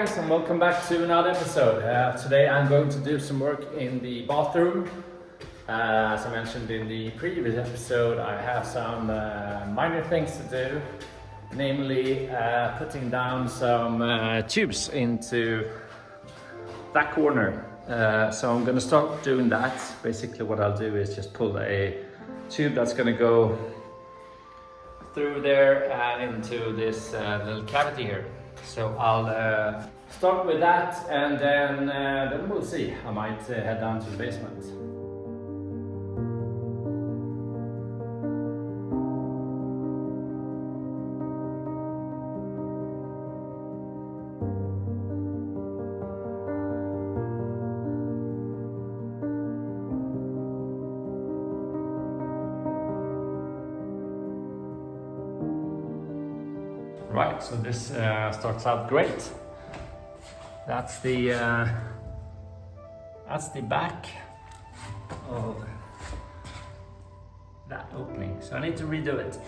guys, and welcome back to another episode. Today I'm going to do some work in the bathroom. As I mentioned in the previous episode, I have some minor things to do, namely putting down some tubes into that corner. So I'm going to start doing that. Basically what I'll do is just pull a tube that's going to go through there and into this little cavity here. So I'll start with that, and then we'll see. I might head down to the basement. Right, so this starts out great. That's the back of that opening. So I need to redo it.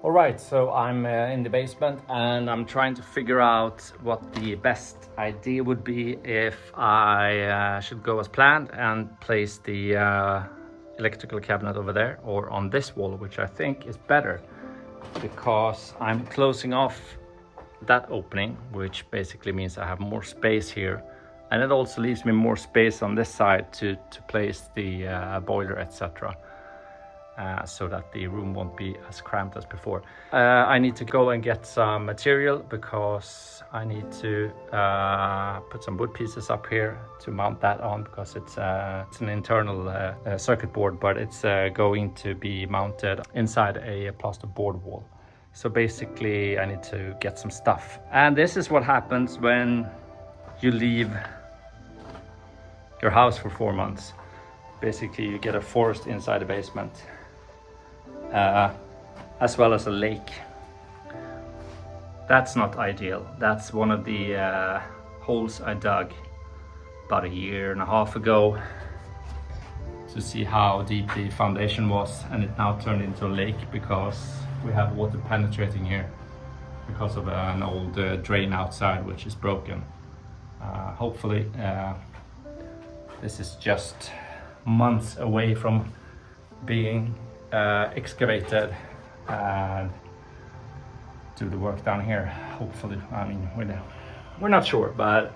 Alright, so I'm in the basement and I'm trying to figure out what the best idea would be if I should go as planned and place the electrical cabinet over there or on this wall, which I think is better because I'm closing off that opening, which basically means I have more space here, and it also leaves me more space on this side to place the boiler, etc. So that the room won't be as cramped as before. I need to go and get some material because I need to put some wood pieces up here to mount that on, because it's an internal circuit board, but it's going to be mounted inside a plasterboard wall. So basically I need to get some stuff. And this is what happens when you leave your house for 4 months. Basically you get a forest inside the basement. As well as a lake. That's not ideal. That's one of the holes I dug about 1.5 years ago to see how deep the foundation was, and it now turned into a lake because we have water penetrating here because of an old drain outside which is broken. Hopefully this is just months away from being excavated and do the work down here. Hopefully, I mean, we're not sure, but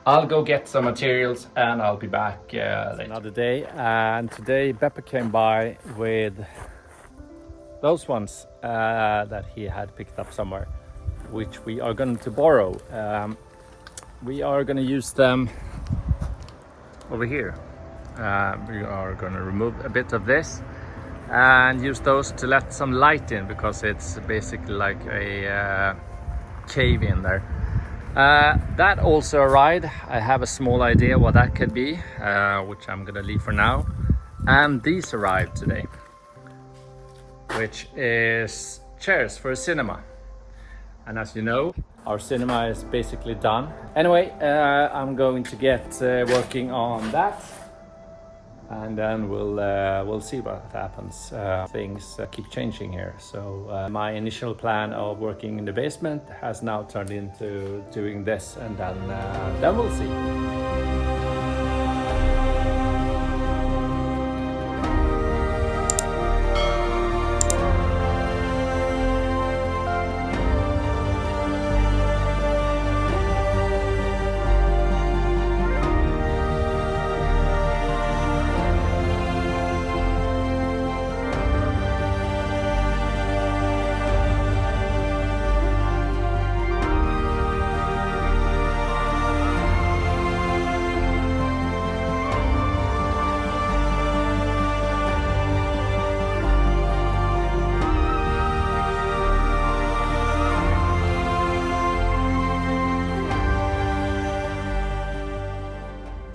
I'll go get some materials and I'll be back later. Another day, and today Beppe came by with those ones that he had picked up somewhere, which we are going to borrow. We are going to use them over here. We are going to remove a bit of this and use those to let some light in, because it's basically like a cave in there. That also arrived. I have a small idea what that could be, which I'm gonna leave for now. And these arrived today, which is chairs for a cinema. And as you know, our cinema is basically done. Anyway, I'm going to get working on that. And then we'll see what happens. Things keep changing here. So my initial plan of working in the basement has now turned into doing this, and then we'll see.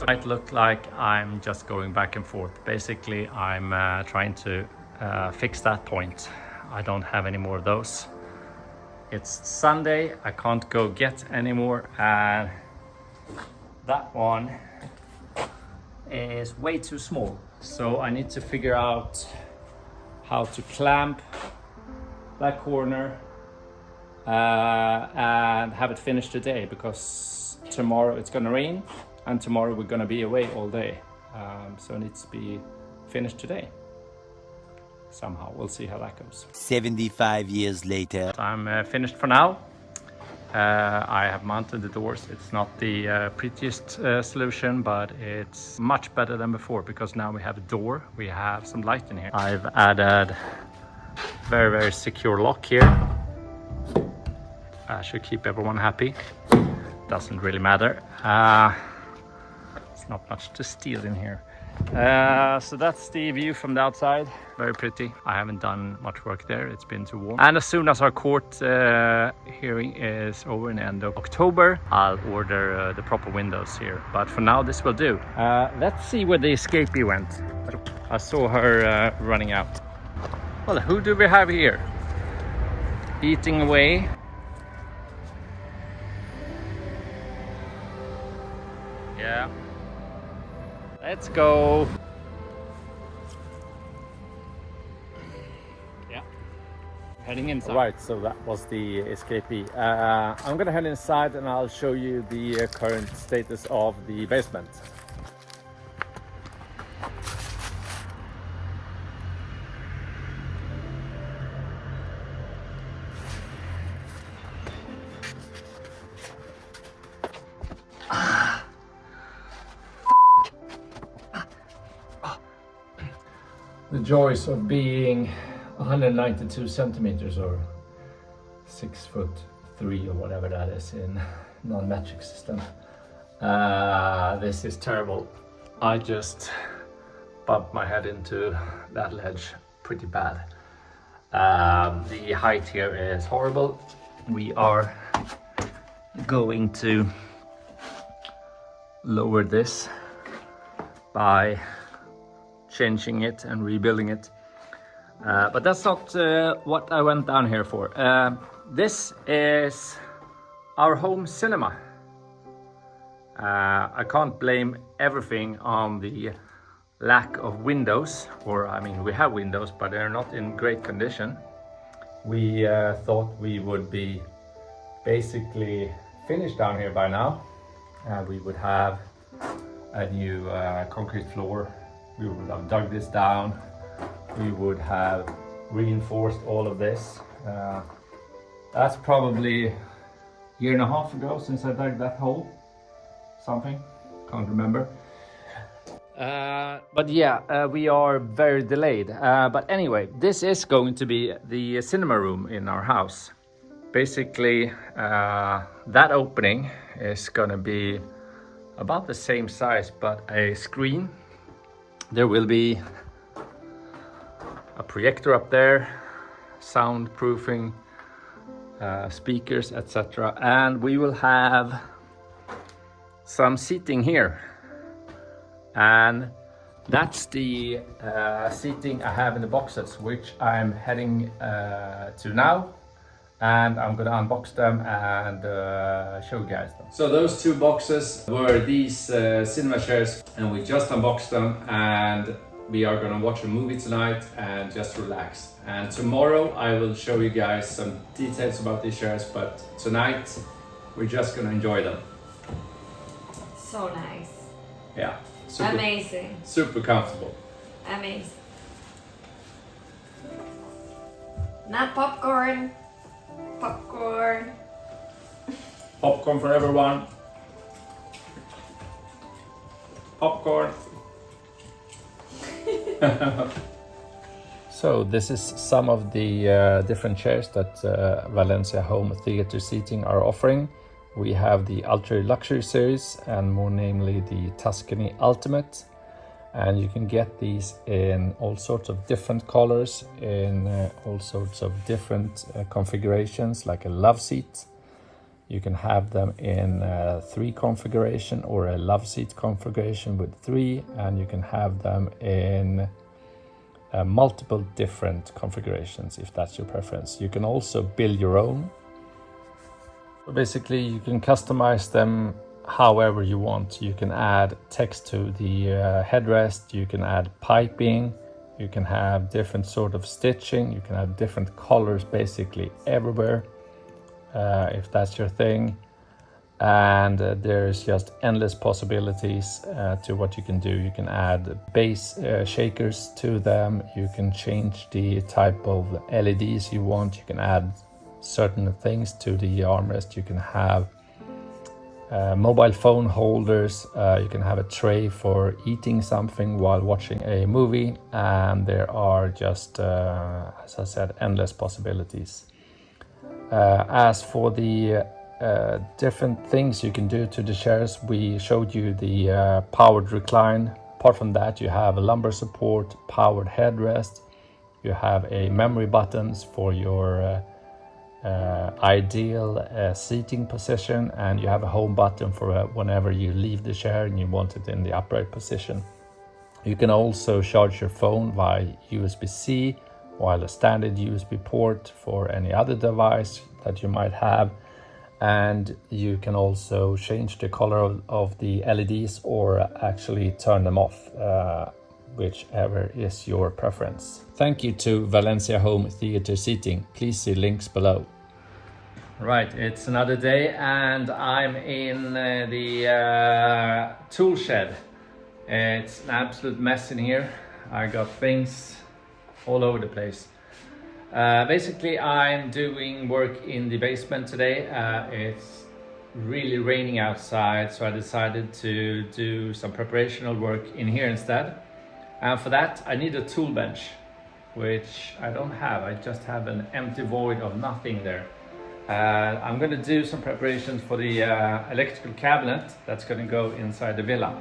Might look like I'm just going back and forth. Basically, I'm trying to fix that point. I don't have any more of those. It's Sunday, I can't go get any more, and that one is way too small. So I need to figure out how to clamp that corner and have it finished today, because tomorrow it's gonna rain and tomorrow we're gonna be away all day. So it needs to be finished today somehow. We'll see how that goes. 75 years later. I'm finished for now. I have mounted the doors. It's not the prettiest solution, but it's much better than before, because now we have a door, we have some light in here. I've added very secure lock here. Should keep everyone happy. Doesn't really matter. It's not much to steal in here. So that's the view from the outside. Very pretty. I haven't done much work there, it's been too warm. And as soon as our court hearing is over in the end of October, I'll order the proper windows here. But for now, this will do. Let's see where the escapee went. I saw her running out. Well, who do we have here? Eating away. Yeah. Let's go. Yeah. Heading inside. Right, so that was the escapee. I'm gonna head inside and I'll show you the current status of the basement. The joys of being 192 centimeters or 6'3" or whatever that is in non-metric system. This is terrible. I just bumped my head into that ledge pretty bad. The height here is horrible. We are going to lower this by changing it and rebuilding it, but that's not what I went down here for. This is our home cinema. I can't blame everything on the lack of windows, or I mean, we have windows, but they're not in great condition. We thought we would be basically finished down here by now. We would have a new concrete floor. We would have dug this down. We would have reinforced all of this. That's probably a year and a half ago since I dug that hole. Something, can't remember. But yeah, we are very delayed. But anyway, this is going to be the cinema room in our house. Basically, that opening is gonna be about the same size, but a screen. There will be a projector up there, soundproofing, speakers, etc. And we will have some seating here. And that's the seating I have in the boxes, which I'm heading to now. And I'm gonna unbox them and show you guys them. So those two boxes were these cinema chairs, and we just unboxed them, and we are gonna watch a movie tonight and just relax. And tomorrow I will show you guys some details about these chairs, but tonight we're just gonna enjoy them. So nice. Yeah. Amazing. Super comfortable. Amazing. Not popcorn. Popcorn. Popcorn for everyone. Popcorn. So this is some of the different chairs that Valencia Home Theater Seating are offering. We have the Ultra Luxury series, and more namely the Tuscany Ultimate. And you can get these in all sorts of different colors, in all sorts of different configurations, like a love seat. You can have them in 3 configuration or a love seat configuration with 3, and you can have them in multiple different configurations if that's your preference. You can also build your own. So basically you can customize them however you want. You can add text to the headrest, you can add piping, you can have different sort of stitching, you can have different colors basically everywhere. If that's your thing, and there's just endless possibilities to what you can do. You can add base shakers to them, you can change the type of LEDs you want, you can add certain things to the armrest, you can have mobile phone holders, you can have a tray for eating something while watching a movie, and there are just, as I said, endless possibilities. As for the different things you can do to the chairs, we showed you the powered recline. Apart from that, you have a lumbar support, powered headrest, you have a memory buttons for your ideal seating position, and you have a home button for whenever you leave the chair and you want it in the upright position. You can also charge your phone via USB-C, while a standard USB port for any other device that you might have, and you can also change the color of the LEDs or actually turn them off, whichever is your preference. Thank you to Valencia Home Theater Seating. Please see links below. Right, it's another day and I'm in the tool shed. It's an absolute mess in here. I got things all over the place. Basically, I'm doing work in the basement today. It's really raining outside, so I decided to do some preparational work in here instead. And for that, I need a tool bench, which I don't have. I just have an empty void of nothing there. I'm going to do some preparations for the electrical cabinet that's going to go inside the villa.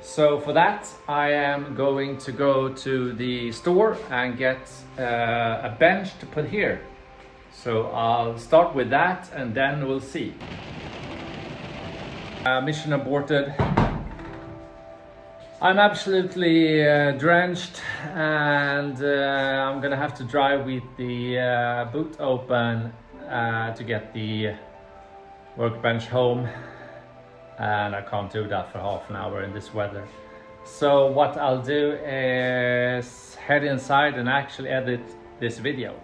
So for that, I am going to go to the store and get a bench to put here. So I'll start with that and then we'll see. Mission aborted. I'm absolutely drenched, and I'm gonna have to drive with the boot open to get the workbench home. And I can't do that for half an hour in this weather. So what I'll do is head inside and actually edit this video.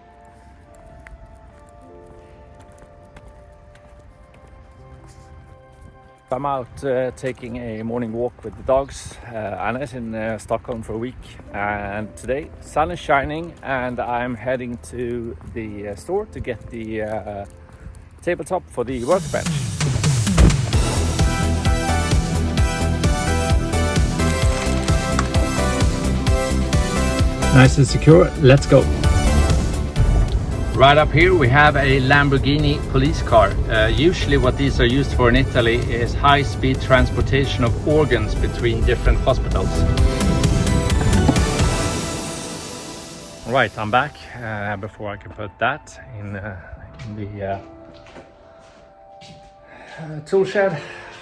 I'm out taking a morning walk with the dogs. Anna's in Stockholm for a week, and today sun is shining and I'm heading to the store to get the tabletop for the workbench. Nice and secure, let's go. Right up here we have a Lamborghini police car. Usually what these are used for in Italy is high-speed transportation of organs between different hospitals. Right, I'm back. Before I can put that in the tool shed,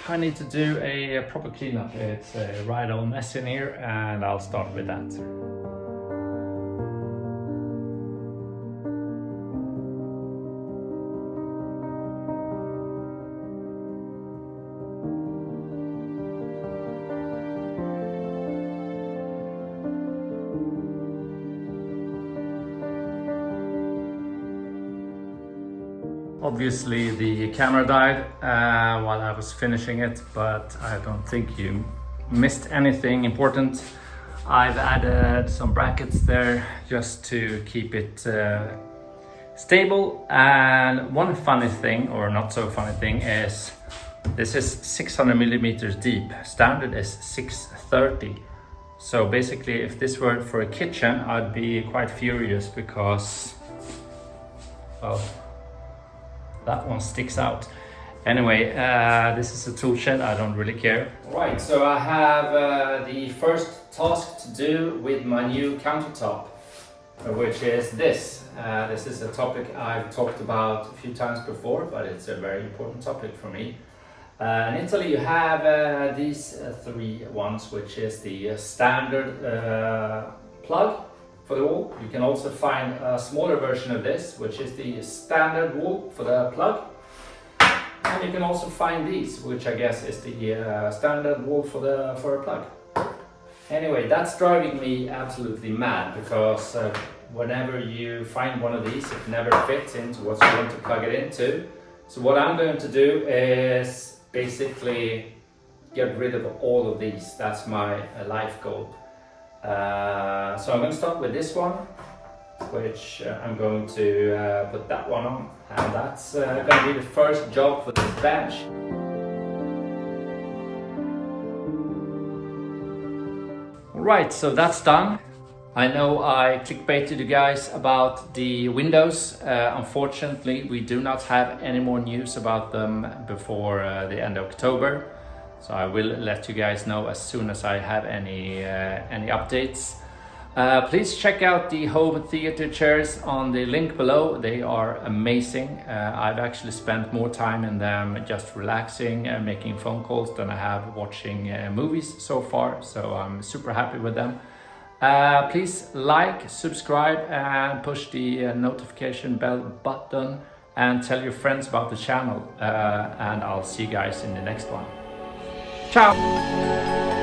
I need to do a proper cleanup. It's a right old mess in here, and I'll start with that. Obviously the camera died while I was finishing it, but I don't think you missed anything important. I've added some brackets there just to keep it stable. And one funny thing, or not so funny thing, is this is 600 millimeters deep. Standard is 630. So basically, if this were for a kitchen, I'd be quite furious because, well, that one sticks out. Anyway, this is a tool shed, I don't really care. Right, so I have the first task to do with my new countertop. which is this. This is a topic I've talked about a few times before, but it's a very important topic for me. In Italy you have these three ones, which is the standard plug for the wall. You can also find a smaller version of this, which is the standard wall for the plug. And you can also find these, which I guess is the standard wall for a plug. Anyway, that's driving me absolutely mad, because whenever you find one of these, it never fits into what you want to plug it into. So what I'm going to do is basically get rid of all of these. That's my life goal. So I'm going to start with this one, which I'm going to put that one on, and that's going to be the first job for this bench. Alright, so that's done. I know I clickbaited you guys about the windows. Unfortunately, we do not have any more news about them before the end of October. So I will let you guys know as soon as I have any updates. Please check out the home theater chairs on the link below. They are amazing. I've actually spent more time in them just relaxing, making phone calls than I have watching movies so far. So I'm super happy with them. Please like, subscribe, and push the notification bell button, and tell your friends about the channel. And I'll see you guys in the next one. Ciao!